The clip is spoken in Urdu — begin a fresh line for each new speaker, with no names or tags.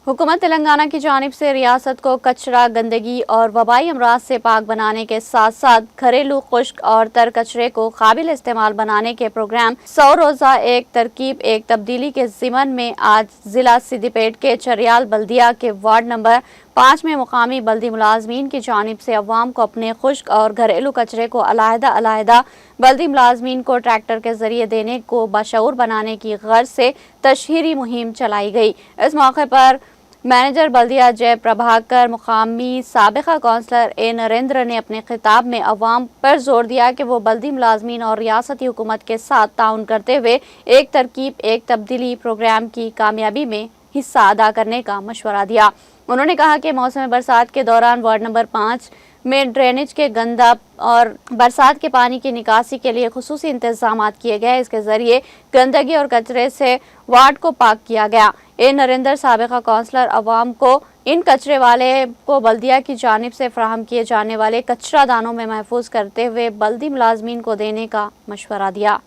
حکومت تلنگانہ کی جانب سے ریاست کو کچرا، گندگی اور وبائی امراض سے پاک بنانے کے ساتھ ساتھ گھریلو خشک اور تر کچرے کو قابل استعمال بنانے کے پروگرام 100 روزہ ایک ترکیب ایک تبدیلی کے ضمن میں آج ضلع سدی پیٹ کے چریال بلدیہ کے وارڈ نمبر 5 میں مقامی بلدی ملازمین کی جانب سے عوام کو اپنے خشک اور گھریلو کچرے کو علیحدہ بلدی ملازمین کو ٹریکٹر کے ذریعے دینے کو بشعور بنانے کی غرض سے تشہیری مہم چلائی گئی۔ اس موقع پر مینیجر بلدیہ جے پربھاکر، مقامی سابقہ کونسلر اے نریندر نے اپنے خطاب میں عوام پر زور دیا کہ وہ بلدی ملازمین اور ریاستی حکومت کے ساتھ تعاون کرتے ہوئے ایک ترکیب ایک تبدیلی پروگرام کی کامیابی میں حصہ ادا کرنے کا مشورہ دیا۔ انہوں نے کہا کہ موسم برسات کے دوران وارڈ نمبر 5 میں ڈرینیج کے گندا اور برسات کے پانی کی نکاسی کے لیے خصوصی انتظامات کیے گئے۔ اس کے ذریعے گندگی اور کچرے سے وارڈ کو پاک کیا گیا۔ اے نریندر سابقہ کونسلر عوام کو ان کچرے والے کو بلدیہ کی جانب سے فراہم کیے جانے والے کچرا دانوں میں محفوظ کرتے ہوئے بلدی ملازمین کو دینے کا مشورہ دیا۔